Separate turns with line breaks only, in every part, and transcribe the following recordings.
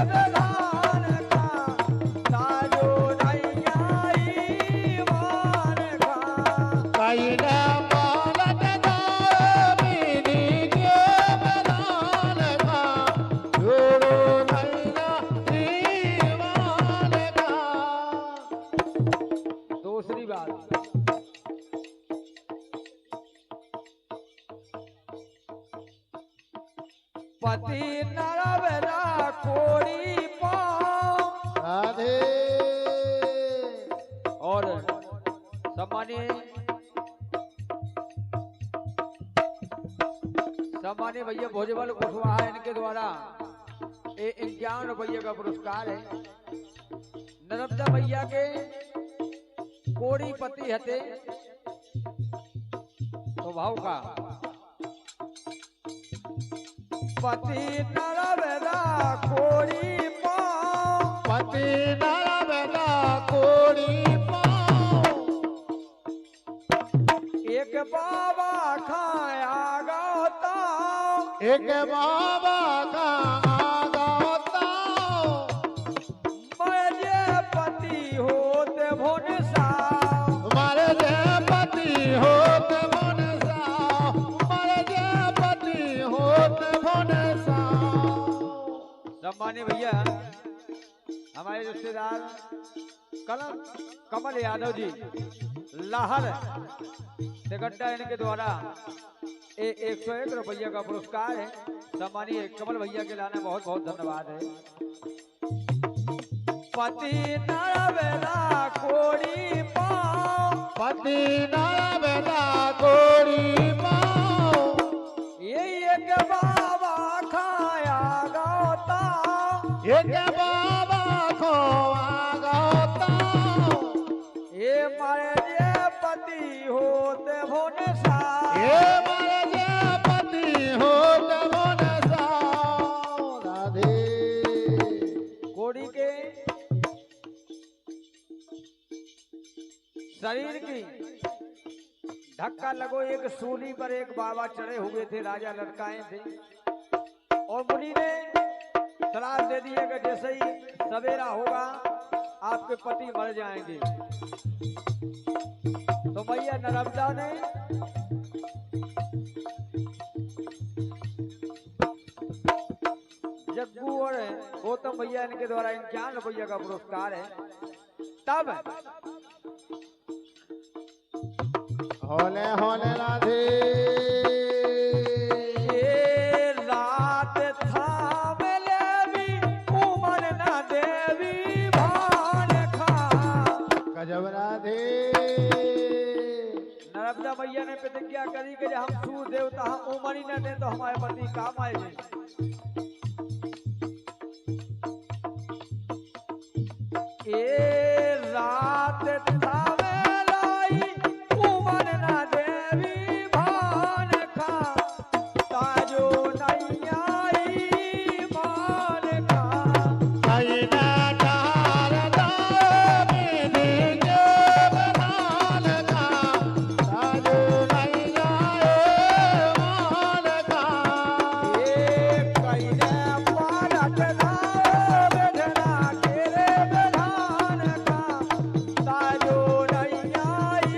विधान का ताजो नैया ईमान का
कैले मालत दामिनी के विधान का जोड़ो नैया ईमान का।
दूसरी बात पति नरवरा कोड़ी पाँव
राधे
और सम्मानीय भैया भोजबल कुशवाहा इनके द्वारा 51 रुपये का पुरस्कार है। नर्मदा भैया के कोड़ी पति हते स्वभाव का पति नरवरा कोड़ी पाँव
पति नरवरा कोड़ी पाँव
एक बाबा खाया गाता
एक बाबा का आगाता
मरे पति होते भुन सा
मर जे पति होत मन सा मर जे पति होत मन सा।
सम्मानीय भैया हमारे रिश्तेदार कमल यादव जी लाहर तिगड्डा इनके द्वारा 101 रुपये का पुरस्कार है। सम्मानीय कमल भैया के लाने बहुत बहुत धन्यवाद है। पति नरवरा कोड़ी पाँव
पति नरवरा कोड़ी पाँव
ये एक बाबा खाया गाता
एक बाबा को आगाता
ये मारे जे पति होते भुन सा
ये मर जे पति होत मन सा। राधे
कोड़ी के शरीर की धक्का लगो एक सूली पर एक बाबा चढ़े हुए थे, राजा लटकाए थे और मुनि ने सलाह दे दी है कि जैसे ही सवेरा होगा आपके पति मर जाएंगे। तो भैया नर्मदा ने जग्गू और गौतम भैया इनके द्वारा 51 रुपये का पुरस्कार है। तब
होले होले राधे
ये रात थाम लेवी उमर न देवी भान खा
गजब राधे
नर्मदा मैया ने प्रतिज्ञा करी कि हम सूर्य देवता हम उमर ही न दे तो हमारे पति काम आएंगे। ये रात थाम लाई उमर न देवी भान खा ताजो नैया ईमान का
कैला डार दामिनी के विधान का ताजो नैया ईमान का।
ये कैले पालट धाम बेधना केरे विधान का ताजो नैया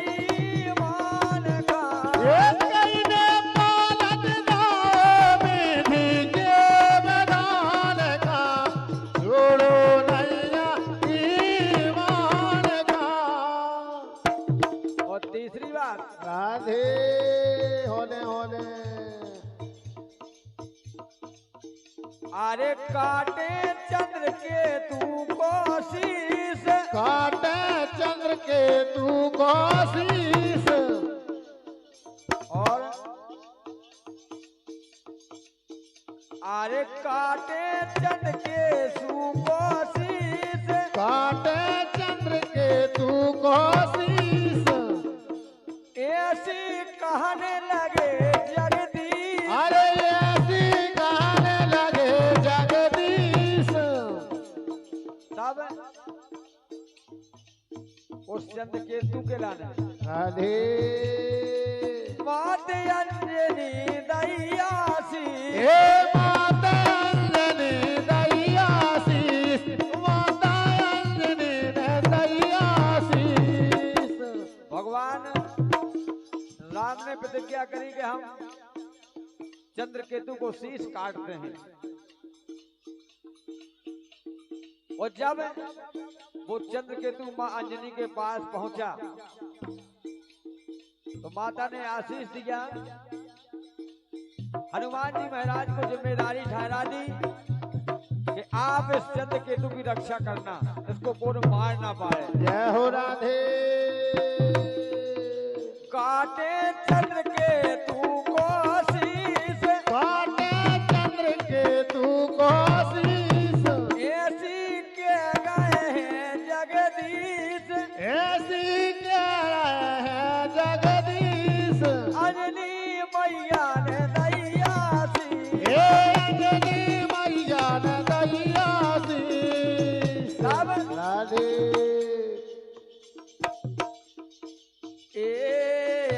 ईमान का
ये कैले पालत दामिनी के विधान का जोड़ो नैया ईमान का।
और तीसरी बात
राधे होले होले
अरे काटे चंद्र के तू कोशिश
काटे चंद्र के तू कोशिश
और अरे काटे चंद्र के सुकोशिश
काटे चंद्र के तू कोशिश
ऐसी कहने लगे जगदीश
अरे ऐसी कहने लगे जगदीश।
तब उस चंद्र केतु के लाने
राधे
मात अंजनी दयासी
हे माता अंजनी दयासी
प्रतिज्ञा करी कि हम चंद्रकेतु को शीश काटते हैं। और जब वो चंद्रकेतु मां अंजनी के पास पहुंचा तो माता ने आशीष दिया। हनुमान जी महाराज को जिम्मेदारी ठहरा दी कि आप इस चंद्रकेतु की रक्षा करना, इसको कोई मार ना पाए।
जय हो राधे।
काटे चंद्रकेतु को शीश,
काटे चंद्रकेतु को शीश,
ऐसी के गए हैं जगदीश,
ऐसी क्या है जगदीश।
अंजनी मैया ने दैया शीश,
हे अंजनी मैया ने दैया शीश।
सब
राधे।
ए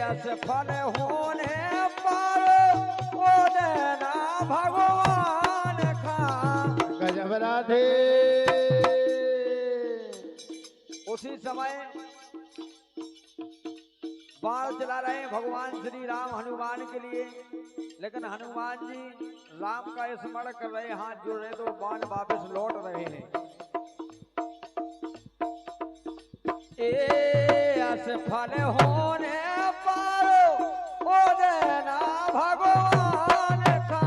असफल होने पर ओ देना भगवान का।
गजब राधे।
उसी समय बाण चला रहे हैं भगवान श्री राम हनुमान के लिए, लेकिन हनुमान जी राम का स्मरण कर रहे, हाथ जोड़ रहे, तो बाण वापस लौट रहे हैं। ए असफल होने पर ओ देना भगवान का,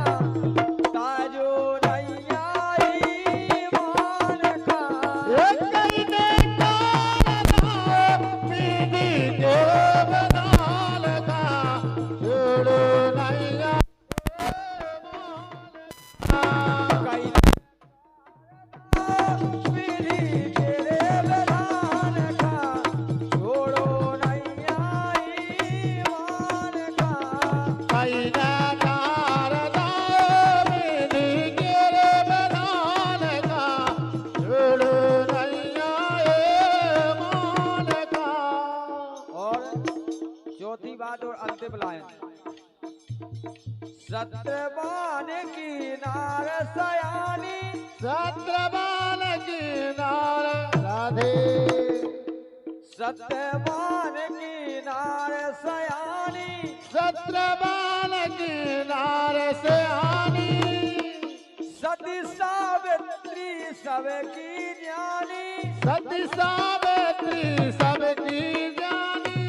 ताजो नैया ईमान का।
एक कई ने काला पीनी को बनाल का, छोड़ो नैया
कई पीढ़ी तेरे बधान का, छोड़ो नैया ईमान का।
कई ने नारदा पीनी के बनाल का, छोड़ो नैया मान का।
और चौथी बात और अंतिम लाइन, सत्यवान की नार सयानी,
सत्रबान की नार राधे।
सत्यवान की नार सयानी,
सत्रबान की नार से आनी,
सती सावित्री सबकी ज्ञानी,
सती सावित्री सबकी जानी।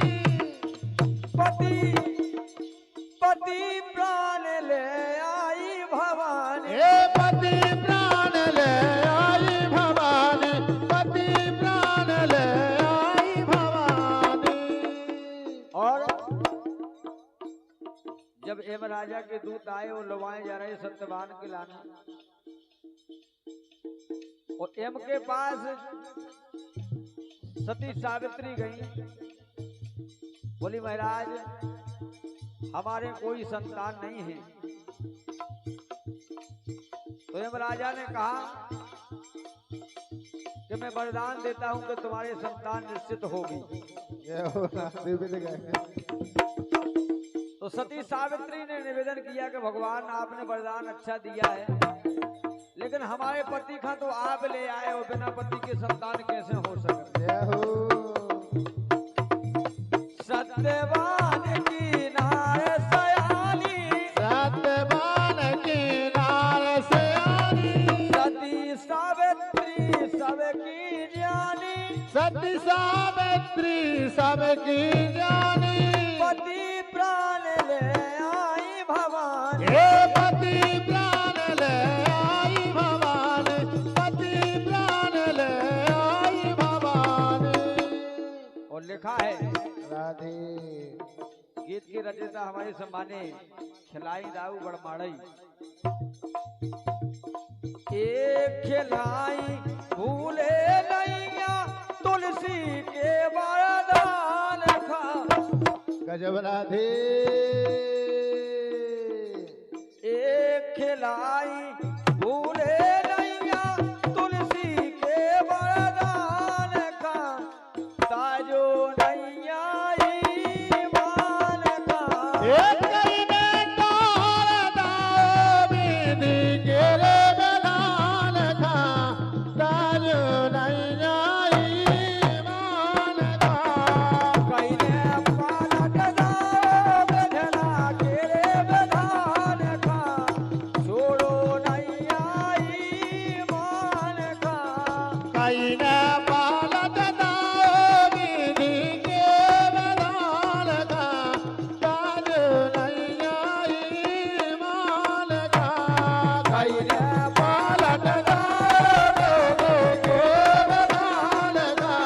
पति पति प्राण ले आई भवानी।
हे पति प्राण ले आई भवानी, पति प्राण ले आई भवानी।
और जब एम राजा के दूत आए और लवाए जा रहे सत्यवान के लाना, और एम के पास सती सावित्री गई, बोली महाराज हमारे कोई संतान नहीं है। तो एम राजा ने कहा कि मैं वरदान देता हूं कि तुम्हारे संतान निश्चित होगी। तो सती सावित्री ने निवेदन किया कि भगवान आपने वरदान अच्छा दिया है, लेकिन हमारे पति का तो आप ले आए और बिना पति के संतान कैसे हो सकते। सत्यवान की नार सयानी,
सत्यवान की नार से आनी,
सती सावित्री सबकी ज्ञानी,
सती सावित्री सबकी जानी।
पति प्राण ले आई भवानी।
हे पति प्राण ले आई भवानी, पति प्राण ले आई भवानी।
और लिखा है
राधे।
गीत की रचयिता हमारे सम्माने खिलाई दाऊ बड़माड़ई। एक खिलाई भूले नैया तुलसी के वरदान का।
गजब राधे।
एक खिलाई भूले नैया तुलसी के वरदान का, ताजो नैया ईमान का।
एक कई ने नारदा पीनी के बनाल का, ताजो नैया ईमान का।
कई ने पालट दाओ बधला
कई ने पालत दाओ विधि के विधान का काज नहीं आई मान का कई ने पालत दाओ विधि के विधान का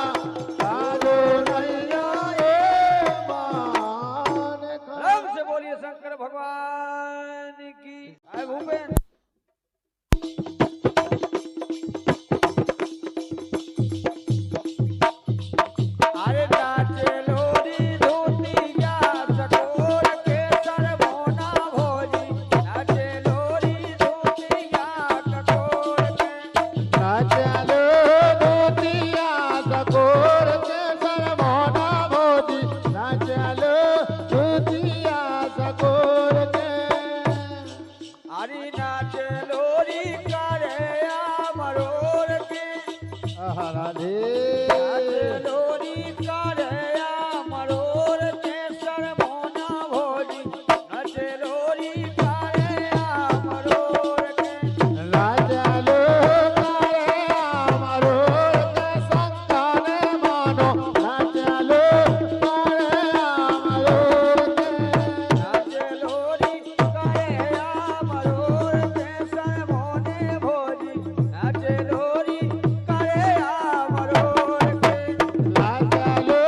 काज नहीं आई मान का।
राम से बोलिए शंकर भगवान की। आए भूपेन अरे नाचे लोरी धोतिया सकोर के सरमोना भोजी नाचे लोरी धोतिया सकोर के
नाचलो धोतिया सकोर के सरमोना भोजी नाचलो धोतिया सकोर के
अरे नाचे लोरी करे मरोर के
राधे
नाचे लोरी करे मरोर के सरमोना भोजी नाचे लोरी करे मरोर के
राजलो करे अमरोर के संतान मानो नाचलो करे अमरोर के
नाचे लोरी करे मरोर के सरमोने भोजी नाचे लोरी करे मरोर के
लाजलो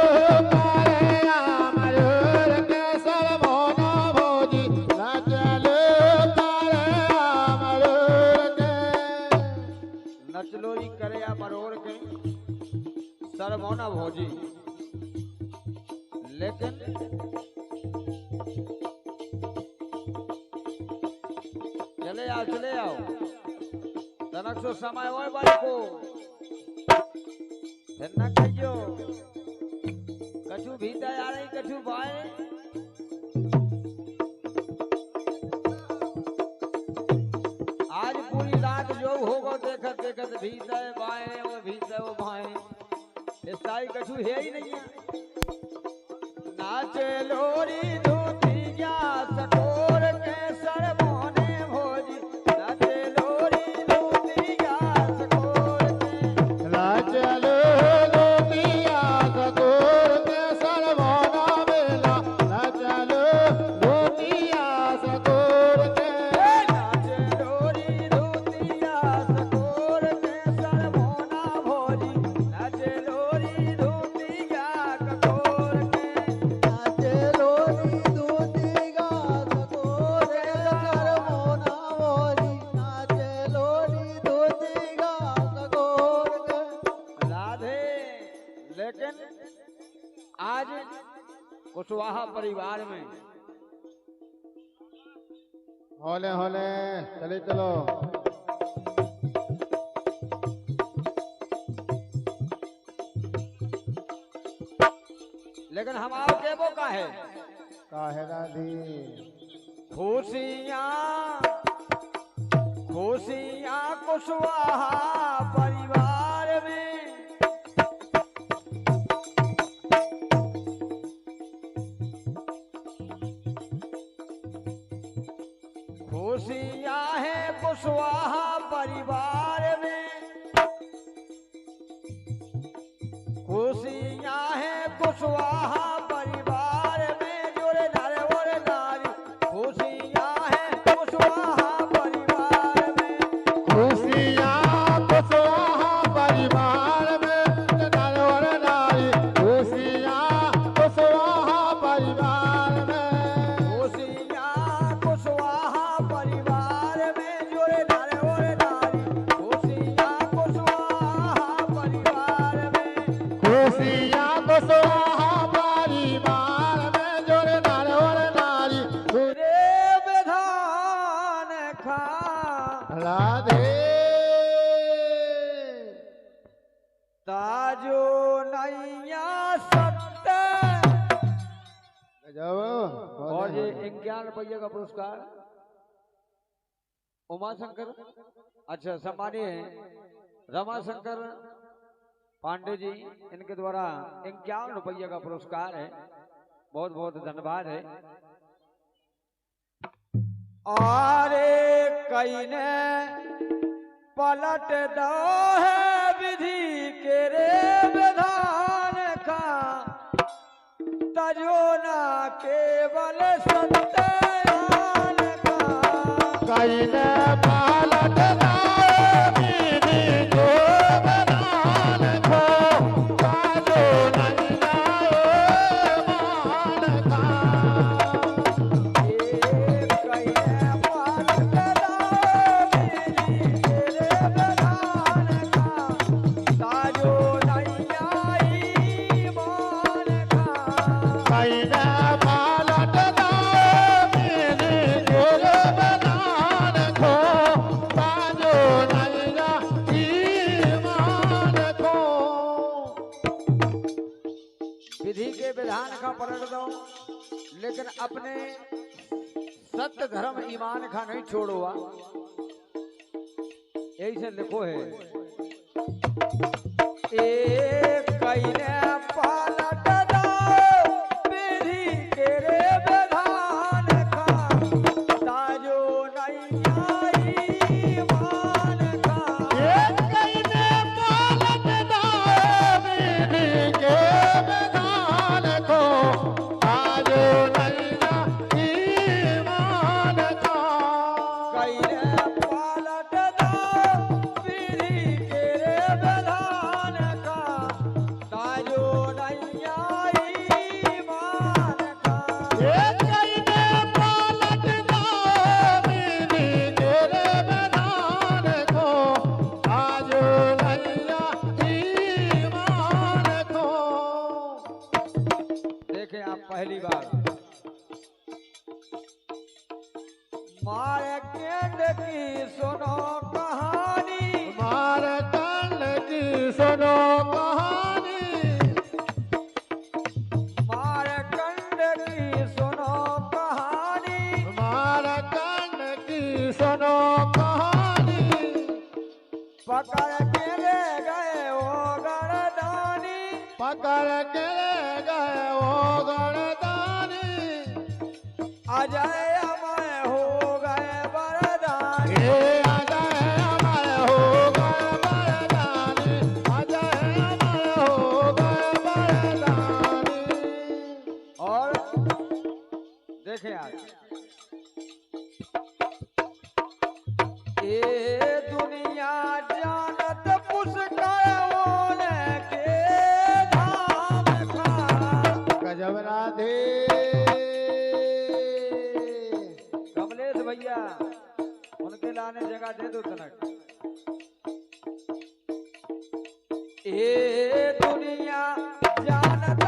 करे अमरोर के सरमोना भोजी लाजलो करे अमरोर के
नचलोरी करे मरोर के सरमोना भोजी लेकिन चले आओ तनक सो समय होए बाई को फिर न कहियो कछु भीतर आ रही कछु बाए आज पूरी रात जो होगा देखत देखत भीतर बाए और भीतर वो बाए इस ताई कछु है ही नहीं है। नाचे लोरी धोतिया सकोर के सरमोने भोजी नाचे लोरी धोतिया सकोर के
लाजलो धोतिया सकोर के सरमोना बेला लाजलो धोतिया सकोर के
नाचे लोरी धोतिया सकोर के सरमोना भोजी नाचे लोरी धोतिया ककोर के
नाचे लोरी धोतिया सकोर के सरमोना भोजी नाचे लोरी धोतिया सकोर के
राधे लेकिन आज कुशवाहा परिवार में
होले होले चले चलो
लेकिन हम आओ के वो का है
काहे राधी
खुशियाँ खुशियाँ कुशवाहा परिवार में खुशियाँ है कुशवाहा परिवार में खुशियाँ है कुशवाहा परिवार में जोड़े नारे बोले नारी खुशियाँ है कुशवाहा परिवार में
खुशियाँ कुशवाहा परिवार में नरवर नारी खुशियाँ कुशवाहा परिवार में
खुशियाँ कुशवाहा परिवार में जोड़े नारे बोले नारी खुशियाँ कुशवाहा परिवार में
खुशियाँ कुशवाहा परिवार में जोड़े नरवर नारी
रे विधान खा
राधे
ताजो नैया सत्य
जाओ
और ये 51 रुपये का पुरस्कार उमाशंकर अच्छा सम्मानीय रमाशंकर पांडे जी इनके द्वारा 51 रुपये का पुरस्कार है। बहुत बहुत धन्यवाद है। अरे कई ने पलट दो है विधि के रे विधान का तजो ना केवल सत्यान का
कैले पालट दामिनी को बदान को काजो नहीं जाए मान का कैले पालट दामिनी को बदान को काजो नहीं जाए मान को
विधि के विधान का पलट दो लेकिन अपने सत्य धर्म ईमान का नहीं छोड़ो यही से लिखो है एक कैले पालट दो विधि के रे विधान का ताजो नहीं आई मान का
कैले पालट दामिनी के बदान को काजो नहीं जाए मान का
कैले पालट दो विधि के रे विधान का ताजो नहीं आई मान का
कैले पालट दामिनी के बदान को काजो नहीं जाए मान को
देखे आप पहली बार मार्कंड की सुनो कहानी
मारकंड की सुनो कहानी
मार्कंड की सुनो कहानी
मारकंड की सुनो कहानी
पकड़ के ले गए वो गरदानी
पकड़ के ले गए वो गणदानी
अजय अमय हो गए वरदानी
ये अजय अमर हो गए वरदानी अजय अमर हो गए वरदानी
और देखे आज ये दुनिया जानत पुष्कर के धाम का
गजब राधे
कमलेश भैया उनके लाने जगह दे दो तनक ये दुनिया जानत